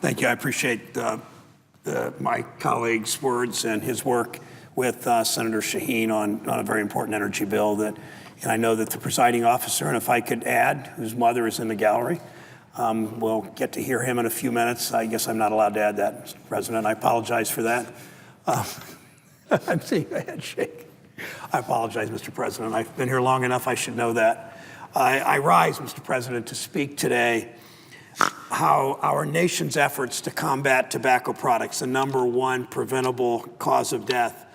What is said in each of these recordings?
Thank you. I appreciate my colleague's words and his work with Senator Shaheen on a very important energy bill. And I know that the presiding officer, and if I could add, whose mother is in the gallery, we'll get to hear him in a few minutes. I guess I'm not allowed to add that, Mr. President. I apologize for that. I'm seeing a head shake. I apologize, Mr. President. I've been here long enough, I should know that. I rise, Mr. President, to speak today how our nation's efforts to combat tobacco products, the #1 preventable cause of death,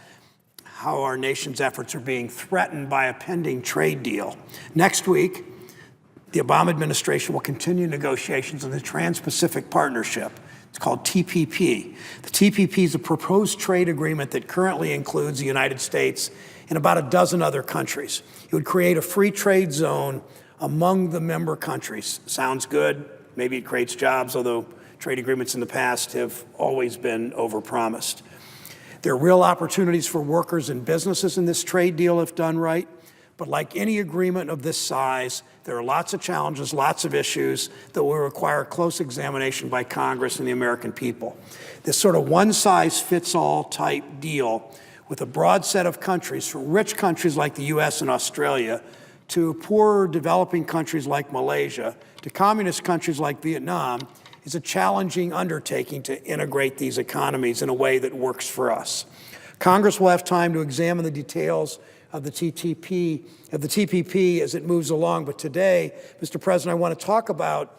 how our nation's efforts are being threatened by a pending trade deal. Next week, the Obama administration will continue negotiations on the Trans-Pacific Partnership. It's called TPP. The TPP is a proposed trade agreement that currently includes the United States and about a dozen other countries. It would create a free trade zone among the member countries. Sounds good. Maybe it creates jobs, although trade agreements in the past have always been overpromised. There are real opportunities for workers and businesses in this trade deal if done right. But like any agreement of this size, there are lots of challenges, lots of issues that will require close examination by Congress and the American people. This sort of one-size-fits-all type deal with a broad set of countries, from rich countries like the US and Australia to poorer developing countries like Malaysia to communist countries like Vietnam, is a challenging undertaking to integrate these economies in a way that works for us. Congress will have time to examine the details of the TPP as it moves along. But today, Mr. President, I want to talk about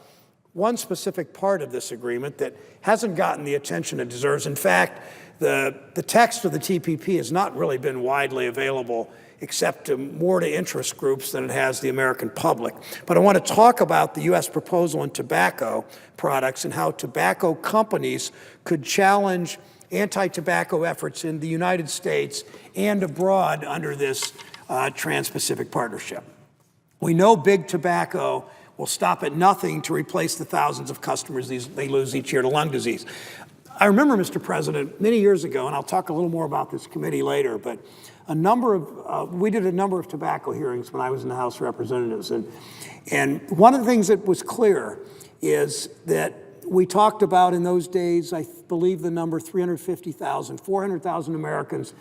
one specific part of this agreement that hasn't gotten the attention it deserves. In fact, the text of the TPP has not really been widely available except more to interest groups than it has the American public. But I want to talk about the U.S. proposal on tobacco products and how tobacco companies could challenge anti-tobacco efforts in the United States and abroad under this Trans-Pacific Partnership. We know big tobacco will stop at nothing to replace the thousands of customers they lose each year to lung disease. I remember, Mr. President, many years ago, and I'll talk a little more about this committee later, but we did a number of tobacco hearings when I was in the House of Representatives. And one of the things that was clear is that we talked about in those days, I believe the number 350,000, 400,000 Americans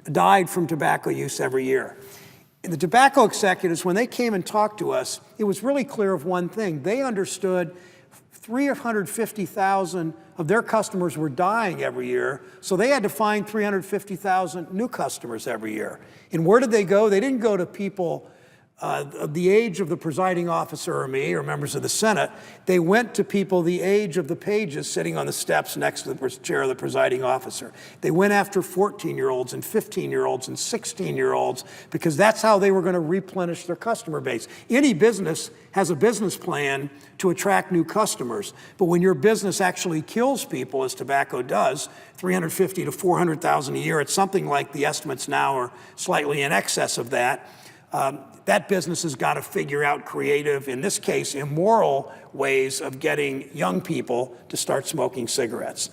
died from tobacco use every year. And the tobacco executives, when they came and talked to us, it was really clear of one thing. They understood 350,000 of their customers were dying every year, so they had to find 350,000 new customers every year. And where did they go? They didn't go to people of the age of the presiding officer or me or members of the Senate. They went to people the age of the pages sitting on the steps next to the chair of the presiding officer. They went after 14-year-olds and 15-year-olds and 16-year-olds because that's how they were going to replenish their customer base. Any business has a business plan to attract new customers, but when your business actually kills people, as tobacco does, 350 to 400,000 a year, it's something like the estimates now are slightly in excess of that. That business has got to figure out creative, in this case, immoral ways of getting young people to start smoking cigarettes.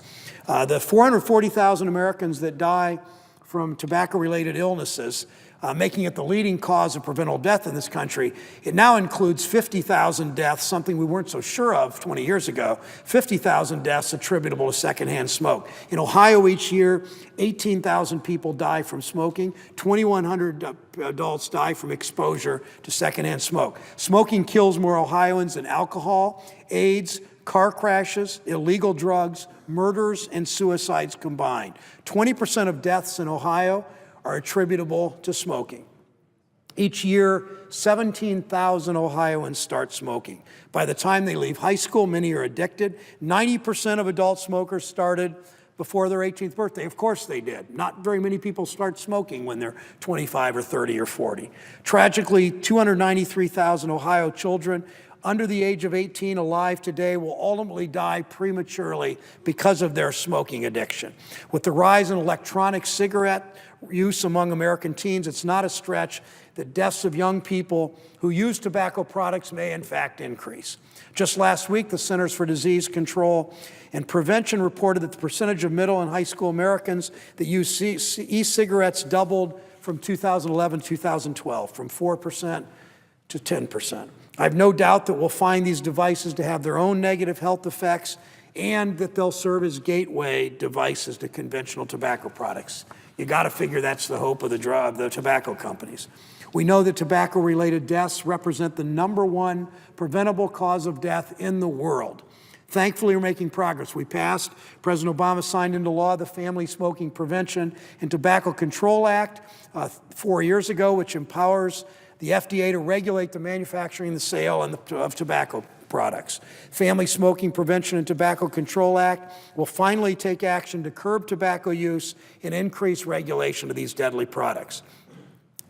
The 440,000 Americans that die from tobacco-related illnesses, making it the leading cause of preventable death in this country, it now includes 50,000 deaths, something we weren't so sure of 20 years ago, 50,000 deaths attributable to secondhand smoke. In Ohio each year, 18,000 people die from smoking, 2,100 adults die from exposure to secondhand smoke. Smoking kills more Ohioans than alcohol, AIDS, car crashes, illegal drugs, murders, and suicides combined. 20% of deaths in Ohio are attributable to smoking. Each year, 17,000 Ohioans start smoking. By the time they leave high school, many are addicted. 90% of adult smokers started before their 18th birthday. Of course they did. Not very many people start smoking when they're 25 or 30 or 40. Tragically, 293,000 Ohio children under the age of 18 alive today will ultimately die prematurely because of their smoking addiction. With the rise in electronic cigarette use among American teens, it's not a stretch that deaths of young people who use tobacco products may in fact increase. Just last week, the Centers for Disease Control and Prevention reported that the percentage of middle and high school Americans that use e-cigarettes doubled from 2011 to 2012, from 4% to 10%. I have no doubt that we'll find these devices to have their own negative health effects and that they'll serve as gateway devices to conventional tobacco products. You got to figure that's the hope of the tobacco companies. We know that tobacco-related deaths represent the #1 preventable cause of death in the world. Thankfully, we're making progress. President Obama signed into law the Family Smoking Prevention and Tobacco Control Act 4 years ago, which empowers the FDA to regulate the manufacturing and the sale of tobacco products. Family Smoking Prevention and Tobacco Control Act will finally take action to curb tobacco use and increase regulation of these deadly products.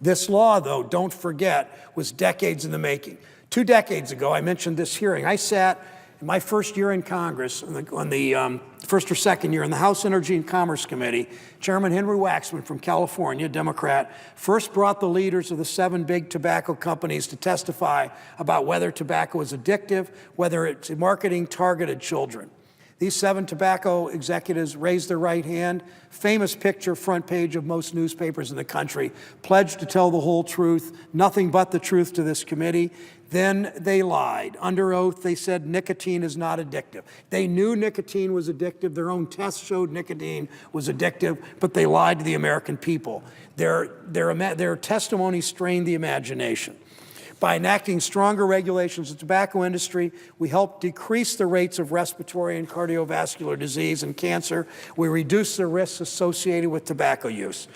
This law, though, don't forget, was decades in the making. 2 decades ago, I mentioned this hearing. I sat in my first year in Congress, on the first or second year in the House Energy and Commerce Committee. Chairman Henry Waxman from California, Democrat, first brought the leaders of the 7 big tobacco companies to testify about whether tobacco is addictive, whether its marketing targeted children. These 7 tobacco executives raised their right hand, famous picture, front page of most newspapers in the country, pledged to tell the whole truth, nothing but the truth to this committee. Then they lied. Under oath, they said nicotine is not addictive. They knew nicotine was addictive. Their own tests showed nicotine was addictive, but they lied to the American people. Their testimony strained the imagination. By enacting stronger regulations of the tobacco industry, we help decrease the rates of respiratory and cardiovascular disease and cancer. We reduce the risks associated with tobacco use.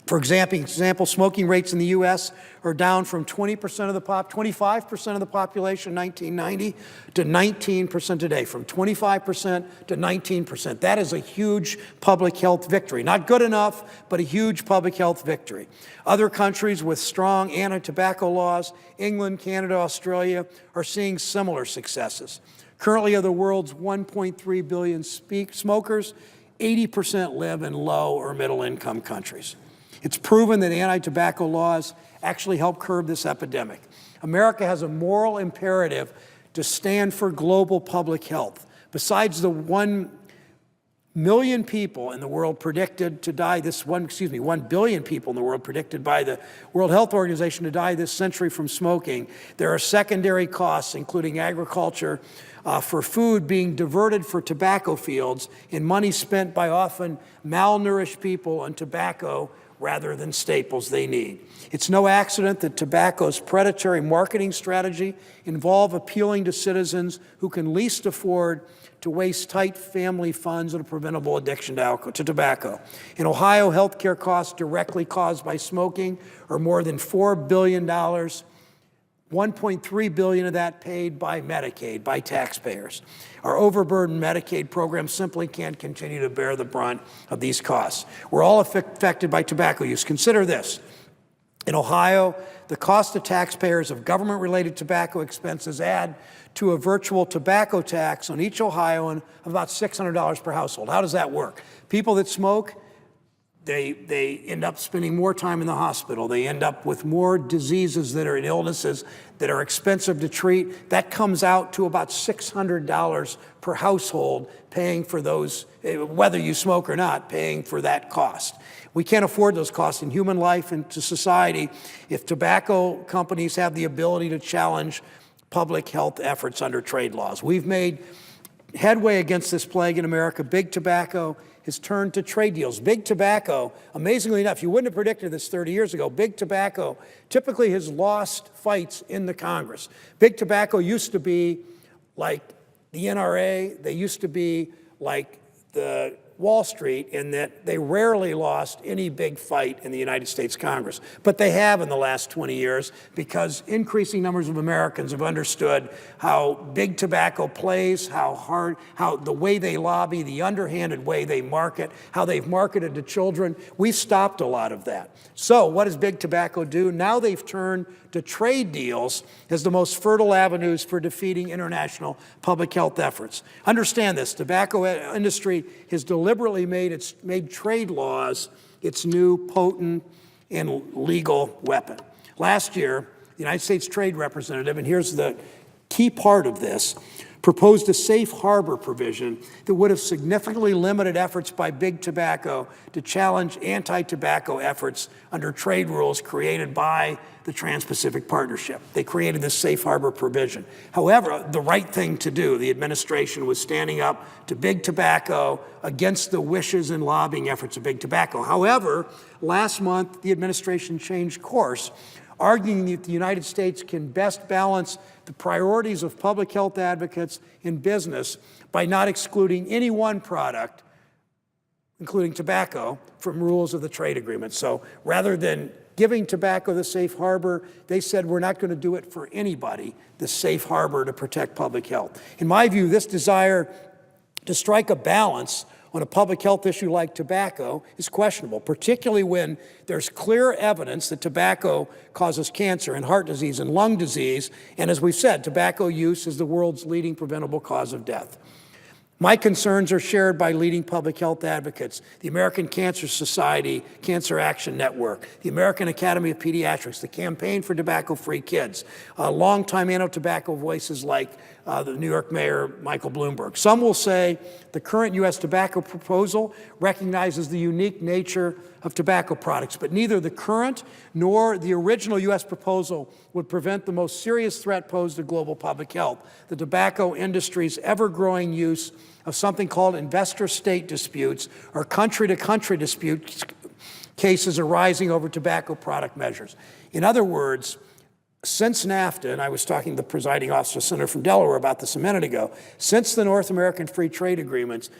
For example, smoking rates in the U.S. are down from 25% of the population in 1990 to 19% today, from 25% to 19%. That is a huge public health victory. Not good enough, but a huge public health victory. Other countries with strong anti-tobacco laws, England, Canada, Australia, are seeing similar successes. Currently, of the world's 1.3 billion smokers, 80% live in low or middle-income countries. It's proven that anti-tobacco laws actually help curb this epidemic. America has a moral imperative to stand for global public health. Besides the 1 million people in the world predicted to die 1 billion people in the world predicted by the World Health Organization to die this century from smoking, there are secondary costs, including agriculture, for food being diverted for tobacco fields and money spent by often malnourished people on tobacco rather than staples they need. It's no accident that tobacco's predatory marketing strategy involve appealing to citizens who can least afford to waste tight family funds on a preventable addiction to tobacco. In Ohio, healthcare costs directly caused by smoking are more than $4 billion, $1.3 billion of that paid by Medicaid, by taxpayers. Our overburdened Medicaid program simply can't continue to bear the brunt of these costs. We're all affected by tobacco use. Consider this. In Ohio, the cost to taxpayers of government-related tobacco expenses add to a virtual tobacco tax on each Ohioan of about $600 per household. How does that work? People that smoke, they end up spending more time in the hospital. They end up with more diseases and illnesses that are expensive to treat. That comes out to about $600 per household, paying for those, whether you smoke or not, paying for that cost. We can't afford those costs in human life and to society if tobacco companies have the ability to challenge public health efforts under trade laws. We've made headway against this plague in America. Big tobacco has turned to trade deals. Big tobacco, amazingly enough, you wouldn't have predicted this 30 years ago, big tobacco typically has lost fights in the Congress. Big tobacco used to be like the NRA, they used to be like the Wall Street in that they rarely lost any big fight in the United States Congress. But they have in the last 20 years because increasing numbers of Americans have understood how big tobacco plays, how the way they lobby, the underhanded way they market, how they've marketed to children. We've stopped a lot of that. So what does big tobacco do? Now they've turned to trade deals as the most fertile avenues for defeating international public health efforts. Understand this, tobacco industry has deliberately made trade laws its new potent and legal weapon. Last year, the United States Trade Representative, and here's the key part of this, proposed a safe harbor provision that would have significantly limited efforts by big tobacco to challenge anti-tobacco efforts under trade rules created by the Trans-Pacific Partnership. They created this safe harbor provision. However, the right thing to do, the administration was standing up to big tobacco against the wishes and lobbying efforts of big tobacco. However, last month, the administration changed course, arguing that the United States can best balance the priorities of public health advocates in business by not excluding any one product, including tobacco, from rules of the trade agreement. So rather than giving tobacco the safe harbor, they said we're not going to do it for anybody, the safe harbor to protect public health. In my view, this desire to strike a balance on a public health issue like tobacco is questionable, particularly when there's clear evidence that tobacco causes cancer and heart disease and lung disease. And as we've said, tobacco use is the world's leading preventable cause of death. My concerns are shared by leading public health advocates, the American Cancer Society Cancer Action Network, the American Academy of Pediatrics, the Campaign for Tobacco-Free Kids, longtime anti-tobacco voices like the New York Mayor Michael Bloomberg. Some will say the current U.S. tobacco proposal recognizes the unique nature of tobacco products, but neither the current nor the original U.S. proposal would prevent the most serious threat posed to global public health, the tobacco industry's ever-growing use of something called investor-state disputes or country-to-country dispute cases arising over tobacco product measures. In other words, since NAFTA, and I was talking to the presiding officer, Senator from Delaware, about this a minute ago, since the North American Free Trade Agreements,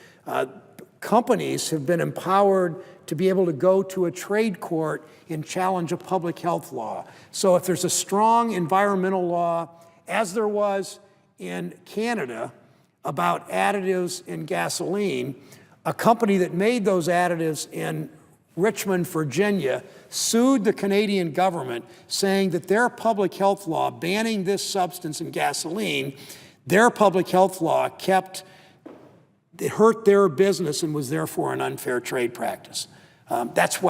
companies have been empowered to be able to go to a trade court and challenge a public health law. So if there's a strong environmental law, as there was in Canada about additives in gasoline, a company that made those additives in Richmond, Virginia, sued the Canadian government saying that their public health law banning this substance in gasoline, their public health law it hurt their business and was therefore an unfair trade practice. That's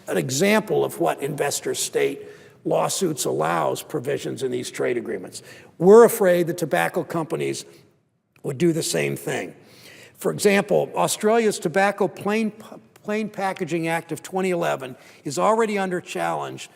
an example of what investor-state lawsuits allows provisions in these trade agreements. We're afraid that tobacco companies would do the same thing. For example, Australia's Tobacco Plain Packaging Act of 2011 is already under challenge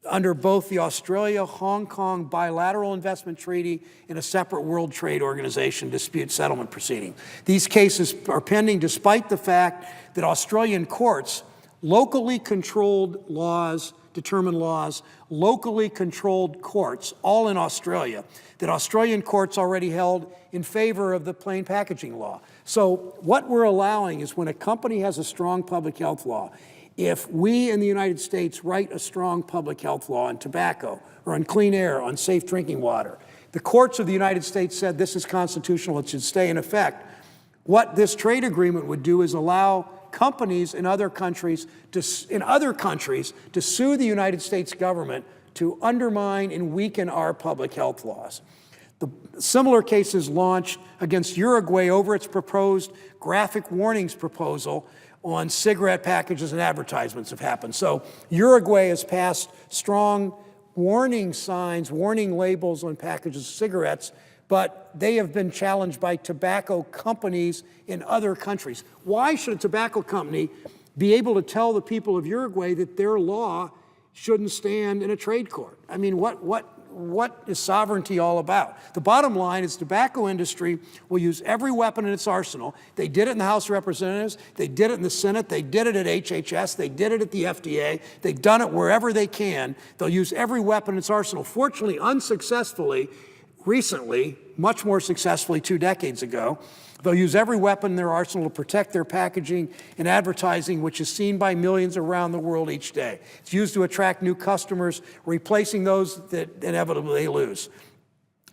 under both the Australia-Hong Kong bilateral investment treaty and a separate World Trade Organization dispute settlement proceeding. These cases are pending despite the fact that Australian courts, locally controlled laws, determine laws, locally controlled courts, all in Australia, that Australian courts already held in favor of the plain packaging law. So what we're allowing is when a company has a strong public health law, if we in the United States write a strong public health law on tobacco or on clean air, on safe drinking water, the courts of the United States said this is constitutional, it should stay in effect. What this trade agreement would do is allow companies in other countries to sue the United States government to undermine and weaken our public health laws. The similar cases launched against Uruguay over its proposed graphic warnings proposal on cigarette packages and advertisements have happened. So Uruguay has passed strong warning signs, warning labels on packages of cigarettes, but they have been challenged by tobacco companies in other countries. Why should a tobacco company be able to tell the people of Uruguay that their law shouldn't stand in a trade court? I mean, what is sovereignty all about? The bottom line is the tobacco industry will use every weapon in its arsenal. They did it in the House of Representatives. They did it in the Senate. They did it at HHS. They did it at the FDA. They've done it wherever they can. They'll use every weapon in its arsenal. Fortunately, unsuccessfully, recently, much more successfully 2 decades ago, they'll use every weapon in their arsenal to protect their packaging and advertising, which is seen by millions around the world each day. It's used to attract new customers, replacing those that inevitably they lose.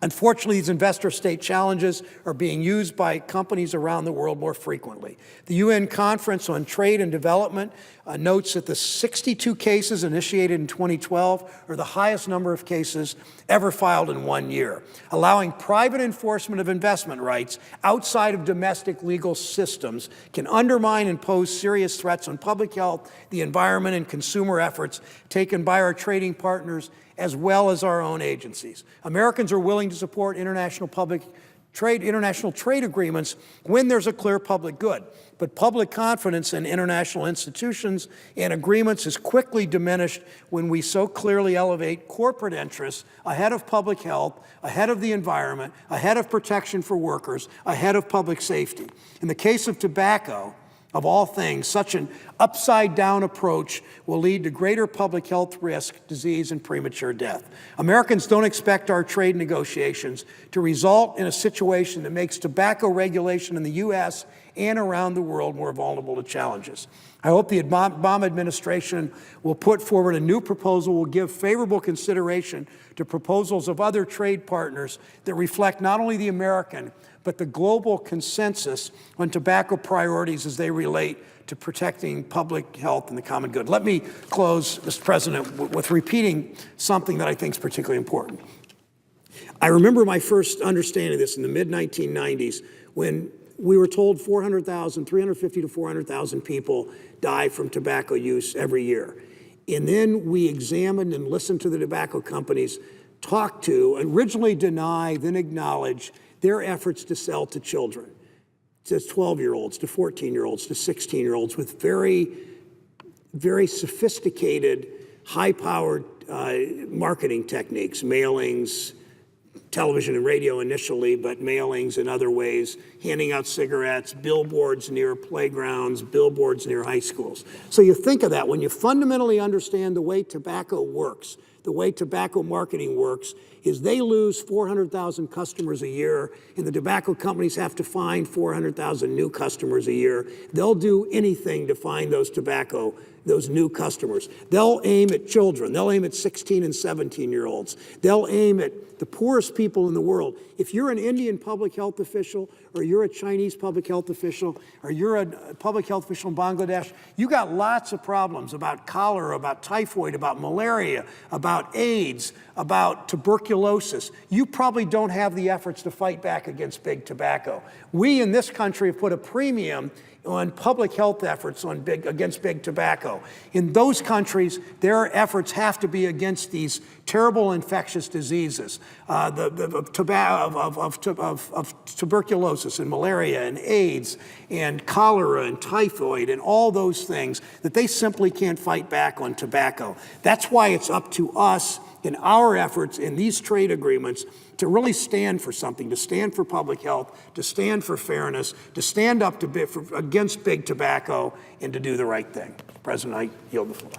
Unfortunately, these investor-state challenges are being used by companies around the world more frequently. The UN Conference on Trade and Development notes that the 62 cases initiated in 2012 are the highest number of cases ever filed in 1 year, allowing private enforcement of investment rights outside of domestic legal systems can undermine and pose serious threats on public health, the environment, and consumer efforts taken by our trading partners as well as our own agencies. Americans are willing to support international public international trade agreements when there's a clear public good. But public confidence in international institutions and agreements is quickly diminished when we so clearly elevate corporate interests ahead of public health, ahead of the environment, ahead of protection for workers, ahead of public safety. In the case of tobacco, of all things, such an upside-down approach will lead to greater public health risk, disease, and premature death. Americans don't expect our trade negotiations to result in a situation that makes tobacco regulation in the U.S. and around the world more vulnerable to challenges. I hope the Obama administration will put forward a new proposal, will give favorable consideration to proposals of other trade partners that reflect not only the American, but the global consensus on tobacco priorities as they relate to protecting public health and the common good. Let me close, Mr. President, with repeating something that I think is particularly important. I remember my first understanding of this in the mid-1990s when we were told 350 to 400,000 people die from tobacco use every year. And then we examined and listened to the tobacco companies, talked to, originally deny, then acknowledge their efforts to sell to children, to 12-year-olds, to 14-year-olds, to 16-year-olds with very, very sophisticated, high-powered marketing techniques, mailings, television and radio initially, but mailings in other ways, handing out cigarettes, billboards near playgrounds, billboards near high schools. So you think of that, when you fundamentally understand the way tobacco works, the way tobacco marketing works, is they lose 400,000 customers a year, and the tobacco companies have to find 400,000 new customers a year. They'll do anything to find those new customers. They'll aim at children. They'll aim at 16 and 17-year-olds. They'll aim at the poorest people in the world. If you're an Indian public health official, or you're a Chinese public health official, or you're a public health official in Bangladesh, you got lots of problems about cholera, about typhoid, about malaria, about AIDS, about tuberculosis. You probably don't have the efforts to fight back against big tobacco. We in this country have put a premium on public health efforts against big tobacco. In those countries, their efforts have to be against these terrible infectious diseases, of tuberculosis and malaria and AIDS and cholera and typhoid and all those things that they simply can't fight back on tobacco. That's why it's up to us in our efforts in these trade agreements to really stand for something, to stand for public health, to stand for fairness, to stand up against big tobacco, and to do the right thing. President, I yield the floor.